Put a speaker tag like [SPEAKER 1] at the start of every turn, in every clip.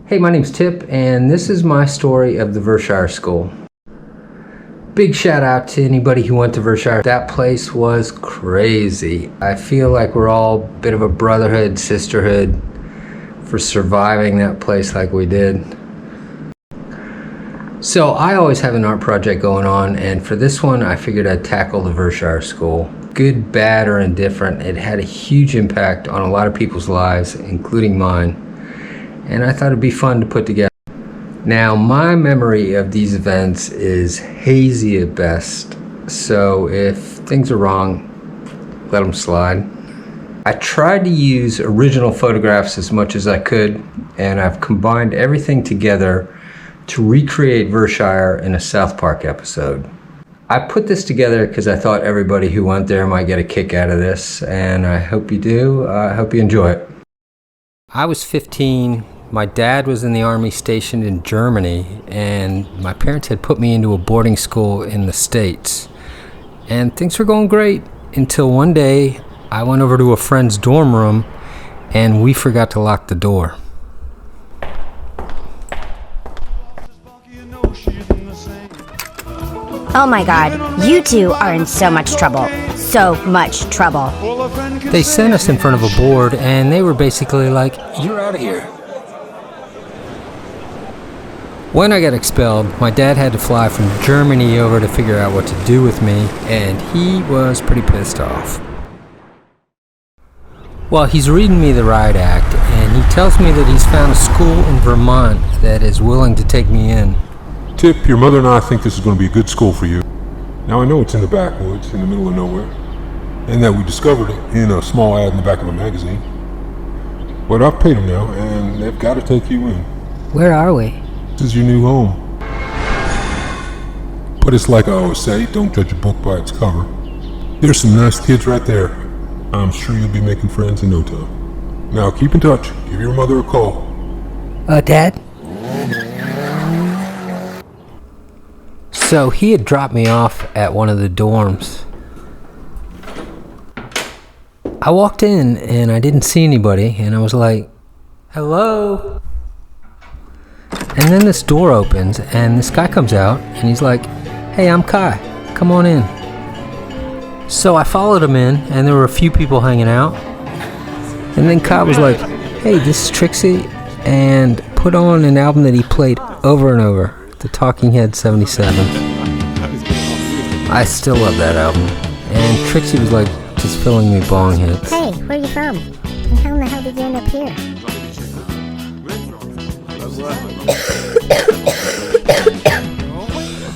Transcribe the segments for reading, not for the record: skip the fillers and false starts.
[SPEAKER 1] Hey, my name's Tip, and this is my story of the Vershire School. Big shout out to anybody who went to Vershire. That place was crazy. I feel like we're all a bit of a brotherhood, sisterhood for surviving that place like we did. So I always have an art project going on, and for this one I figured I'd tackle the Vershire School. Good, bad, or indifferent, it had a huge impact on a lot of people's lives, including mine. And I thought it'd be fun to put together. Now, my memory of these events is hazy at best, so if things are wrong, let them slide. I tried to use original photographs as much as I could, and I've combined everything together to recreate Vershire in a South Park episode. I put this together because I thought everybody who went there might get a kick out of this, and I hope you do. I hope you enjoy it. I was 15. My dad was in the army stationed in Germany, and my parents had put me into a boarding school in the States. And things were going great until one day I went over to a friend's dorm room and we forgot to lock the door.
[SPEAKER 2] Oh my god, you two are in so much trouble. So much trouble.
[SPEAKER 1] They sent us in front of a board and they were basically like, "You're out of here." When I got expelled, my dad had to fly from Germany over to figure out what to do with me, and he was pretty pissed off. Well, he's reading me the riot act, and he tells me that he's found a school in Vermont that is willing to take me in.
[SPEAKER 3] Tip, your mother and I think this is going to be a good school for you. Now, I know it's in the backwoods, in the middle of nowhere, and that we discovered it in a small ad in the back of a magazine. But I've paid them now, and they've got to take you in.
[SPEAKER 2] Where are we?
[SPEAKER 3] This is your new home. But it's like I always say, don't judge a book by its cover. There's some nice kids right there. I'm sure you'll be making friends in no time. Now keep in touch. Give your mother a call.
[SPEAKER 2] Dad?
[SPEAKER 1] So he had dropped me off at one of the dorms. I walked in and I didn't see anybody, and I was like, "Hello?" And then this door opens and this guy comes out and he's like, "Hey, I'm Kai, come on in." So I followed him in and there were a few people hanging out. And then Kai was like, "Hey, this is Trixie," and put on an album that he played over and over, the Talking Heads 77. I still love that album. And Trixie was like just filling me bong hits.
[SPEAKER 2] Hey, where are you from? And how in the hell did you end up here?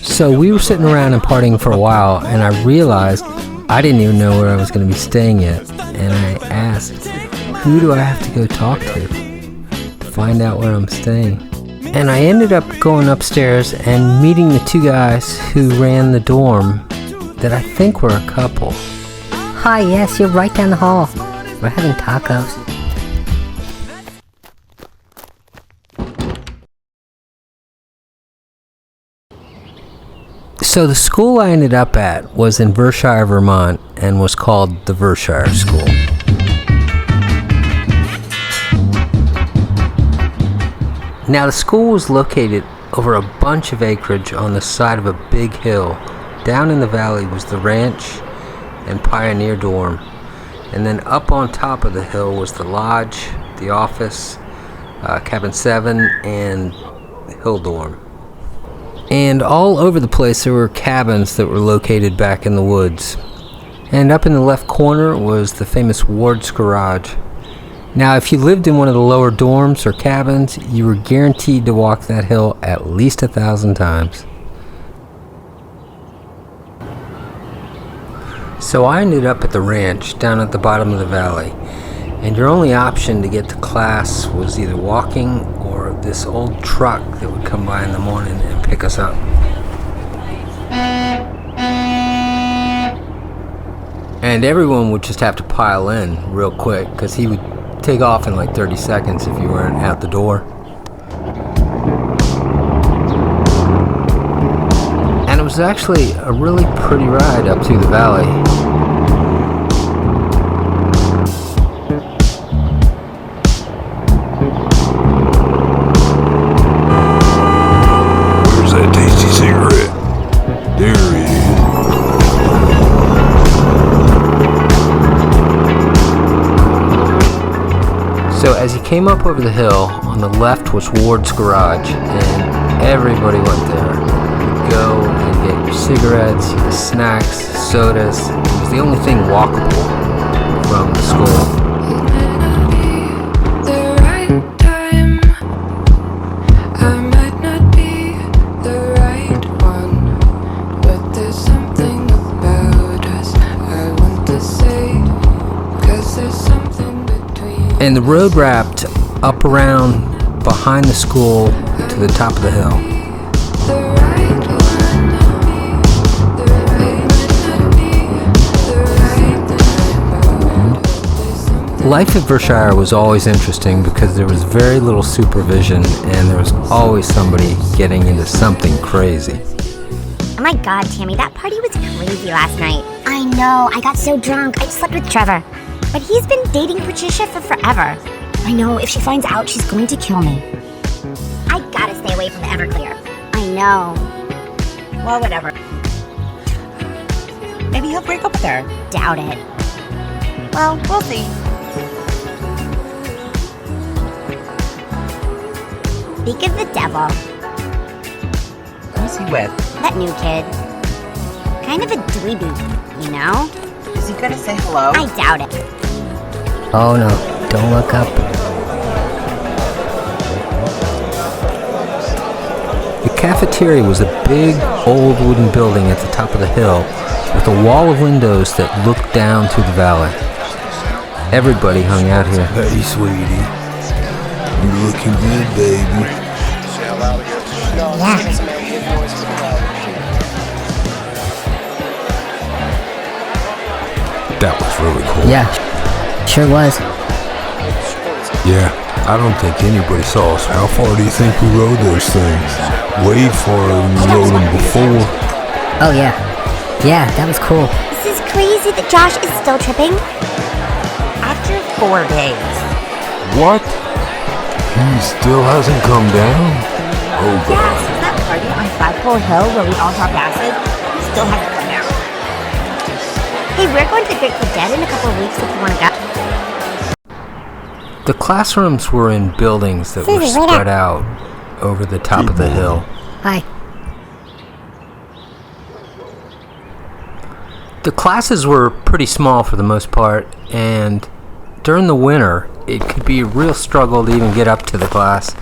[SPEAKER 1] So we were sitting around and partying for a while, and I realized I didn't even know where I was going to be staying yet. And I asked, who do I have to go talk to find out where I'm staying? And I ended up going upstairs and meeting the two guys who ran the dorm that I think were a couple.
[SPEAKER 2] Hi, yes, you're right down the hall. We're having tacos.
[SPEAKER 1] So the school I ended up at was in Vershire, Vermont, and was called the Vershire School. Now the school was located over a bunch of acreage on the side of a big hill. Down in the valley was the ranch and pioneer dorm, and then up on top of the hill was the lodge, the office, cabin 7, and hill dorm. And all over the place there were cabins that were located back in the woods. And up in the left corner was the famous Ward's Garage. Now, if you lived in one of the lower dorms or cabins, you were guaranteed to walk that hill at least 1,000 times. So I ended up at the ranch down at the bottom of the valley. And your only option to get to class was either walking or this old truck that would come by in the morning and pick us up. And everyone would just have to pile in real quick because he would take off in like 30 seconds if you weren't out the door. And it was actually a really pretty ride up through the valley. So as you came up over the hill, on the left was Ward's garage, and everybody went there. You'd go and get your cigarettes, your snacks, sodas. It was the only thing walkable from the school. And the road wrapped up around behind the school to the top of the hill. Life at Vershire was always interesting because there was very little supervision and there was always somebody getting into something crazy.
[SPEAKER 2] Oh my god, Tammy, that party was crazy last night. I know, I got so drunk. I slept with Trevor. But he's been dating Patricia for forever. I know, if she finds out, she's going to kill me. I gotta stay away from the Everclear. I know.
[SPEAKER 4] Well, whatever. Maybe he'll break up with her.
[SPEAKER 2] Doubt it.
[SPEAKER 4] Well, we'll see.
[SPEAKER 2] Speak of the devil.
[SPEAKER 4] Who's he with?
[SPEAKER 2] That new kid. Kind of a dweeby, you know?
[SPEAKER 4] Is he gonna say hello?
[SPEAKER 2] I doubt it.
[SPEAKER 1] Oh no, don't look up. The cafeteria was a big, old wooden building at the top of the hill with a wall of windows that looked down to the valley. Everybody hung out here.
[SPEAKER 3] Hey, sweetie. You looking good, baby.
[SPEAKER 2] Yeah.
[SPEAKER 3] That was really cool.
[SPEAKER 5] Yeah, sure was.
[SPEAKER 3] Yeah, I don't think anybody saw us. How far do you think we rode those things? Way farther than we rode them before.
[SPEAKER 5] Oh yeah. Yeah, that was cool.
[SPEAKER 2] This is crazy that Josh is still tripping.
[SPEAKER 4] After 4 days.
[SPEAKER 3] What? He still hasn't come down? Oh
[SPEAKER 4] Yeah,
[SPEAKER 3] god.
[SPEAKER 4] since that party on Flagpole Hill where we all dropped acid, he still hasn't come down.
[SPEAKER 2] Hey, we're going to the Grateful Dead in a couple of weeks if you want to go.
[SPEAKER 1] The classrooms were in buildings that were
[SPEAKER 2] Susie, wait
[SPEAKER 1] spread out over the top of the hill.
[SPEAKER 5] Hi.
[SPEAKER 1] The classes were pretty small for the most part, and during the winter, it could be a real struggle to even get up to the class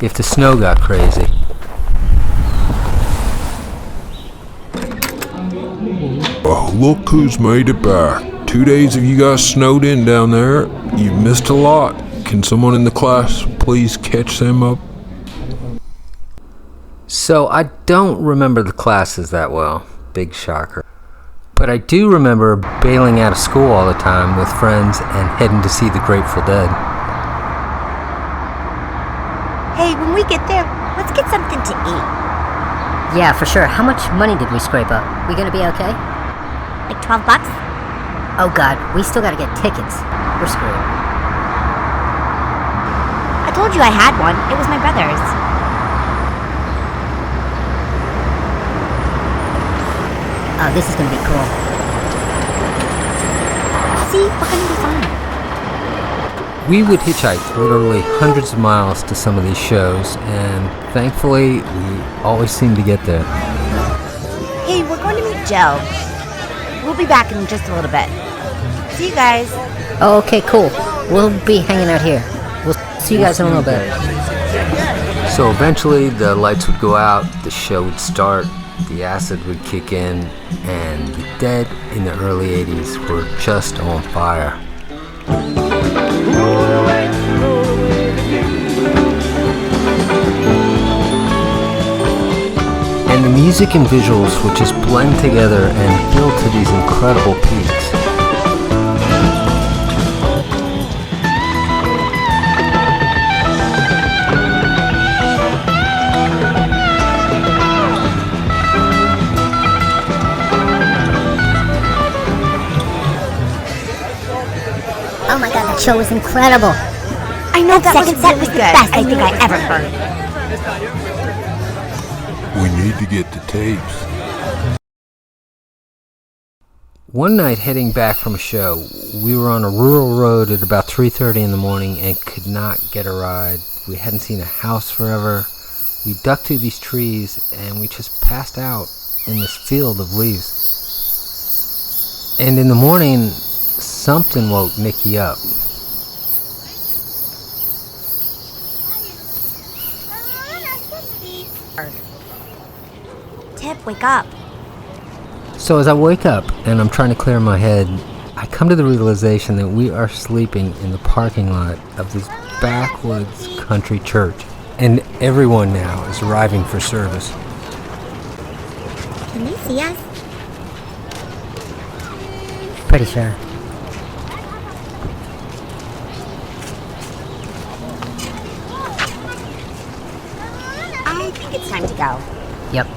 [SPEAKER 1] if the snow got crazy.
[SPEAKER 3] Oh, look who's made it back. 2 days of you guys snowed in down there. You missed a lot. Can someone in the class please catch them up?
[SPEAKER 1] So I don't remember the classes that well. Big shocker. But I do remember bailing out of school all the time with friends and heading to see the Grateful Dead.
[SPEAKER 2] Hey, when we get there, let's get something to eat.
[SPEAKER 5] Yeah, for sure. How much money did we scrape up? We gonna be okay?
[SPEAKER 2] Like $12?
[SPEAKER 5] Oh god, we still gotta get tickets. We're screwed.
[SPEAKER 2] I told you I had one. It was my brother's.
[SPEAKER 5] Oh, this is gonna be cool.
[SPEAKER 2] See, we're gonna be fine.
[SPEAKER 1] We would hitchhike literally hundreds of miles to some of these shows, and thankfully, we always seemed to get there.
[SPEAKER 4] Hey, we're going to meet Joe. We'll be back in just a little bit. See you guys.
[SPEAKER 5] Oh, okay, cool. We'll be hanging out here. We'll see you guys in a little bit.
[SPEAKER 1] So eventually, the lights would go out, the show would start, the acid would kick in, and the Dead in the early 80s were just on fire. And the music and visuals would just blend together and build to these incredible peaks.
[SPEAKER 2] Oh my god, that show was incredible.
[SPEAKER 4] I know
[SPEAKER 2] That second set was the best I think I ever heard.
[SPEAKER 3] We need to get the tapes.
[SPEAKER 1] One night heading back from a show, we were on a rural road at about 3:30 in the morning and could not get a ride. We hadn't seen a house forever. We ducked through these trees and we just passed out in this field of leaves. And in the morning, something woke Nikki up.
[SPEAKER 2] Tip, wake up.
[SPEAKER 1] So as I wake up and I'm trying to clear my head, I come to the realization that we are sleeping in the parking lot of this backwoods country church. And everyone now is arriving for service.
[SPEAKER 2] Can they see us?
[SPEAKER 5] Pretty sure.
[SPEAKER 2] I think it's time to go.
[SPEAKER 5] Yep.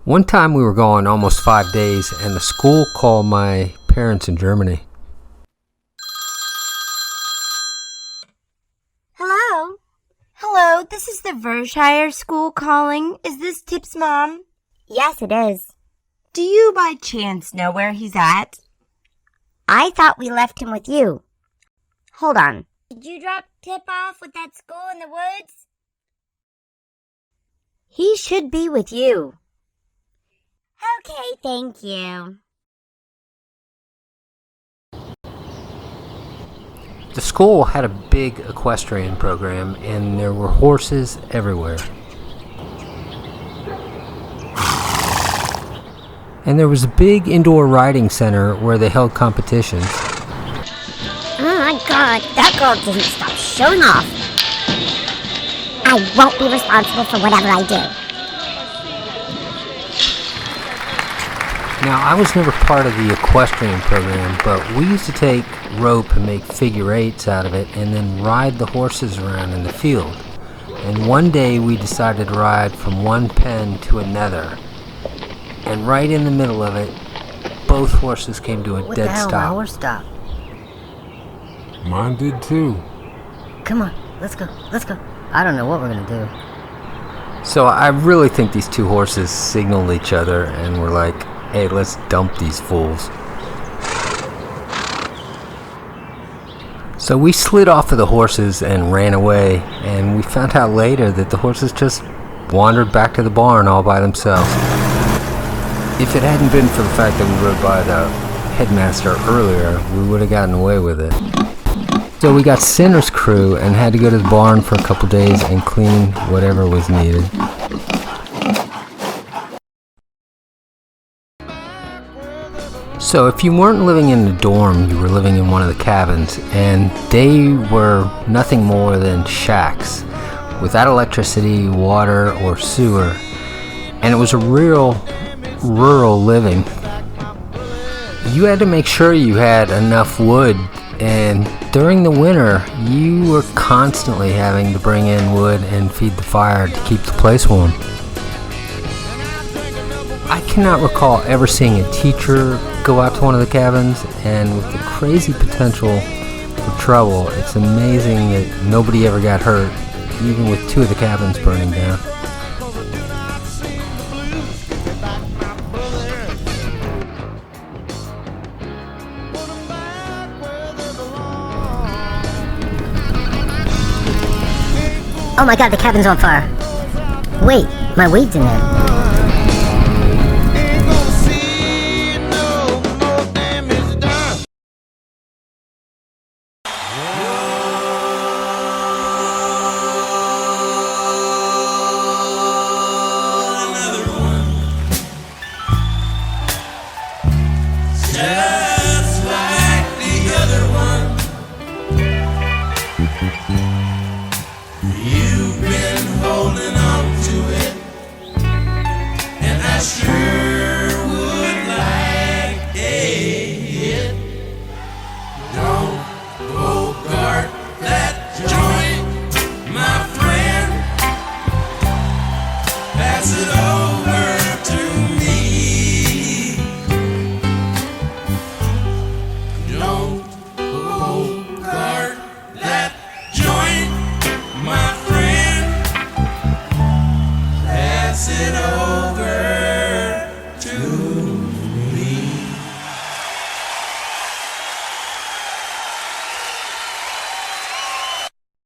[SPEAKER 1] One time we were gone almost 5 days and the school called my parents in Germany.
[SPEAKER 2] Hello?
[SPEAKER 4] Hello, this is the Vershire School calling. Is this Tip's mom?
[SPEAKER 2] Yes, it is.
[SPEAKER 4] Do you by chance know where he's at?
[SPEAKER 2] I thought we left him with you. Hold on. Did you drop Tip off with that school in the woods? He should be with you. Okay, thank you.
[SPEAKER 1] The school had a big equestrian program and there were horses everywhere. And there was a big indoor riding center where they held competitions.
[SPEAKER 2] Oh my god, that girl doesn't stop showing off. I won't be responsible for whatever I do.
[SPEAKER 1] Now, I was never part of the equestrian program, but we used to take rope and make figure eights out of it and then ride the horses around in the field. And one day we decided to ride from one pen to another. And right in the middle of it, both horses came to a
[SPEAKER 5] What the
[SPEAKER 1] dead
[SPEAKER 5] hell? My
[SPEAKER 1] stop.
[SPEAKER 5] horse stopped.
[SPEAKER 3] Mine did too.
[SPEAKER 5] Come on, let's go. Let's go. I don't know what we're gonna do.
[SPEAKER 1] So I really think these two horses signaled each other and were like, hey, let's dump these fools. So we slid off of the horses and ran away, and we found out later that the horses just wandered back to the barn all by themselves. If it hadn't been for the fact that we rode by the headmaster earlier, we would have gotten away with it. So we got Sinner's crew and had to go to the barn for a couple days and clean whatever was needed. So if you weren't living in a dorm, you were living in one of the cabins, and they were nothing more than shacks without electricity, water, or sewer. And it was a real rural living. You had to make sure you had enough wood, and during the winter, you were constantly having to bring in wood and feed the fire to keep the place warm. I cannot recall ever seeing a teacher go out to one of the cabins, and with the crazy potential for trouble, it's amazing that nobody ever got hurt, even with two of the cabins burning down.
[SPEAKER 5] Oh my god, the cabin's on fire. Wait, my weed's in there.
[SPEAKER 6] Just like the other one, you've been holding on to it, and I sure would like it. Don't bogart that joint, my friend. Pass it over to me. Don't bogart it over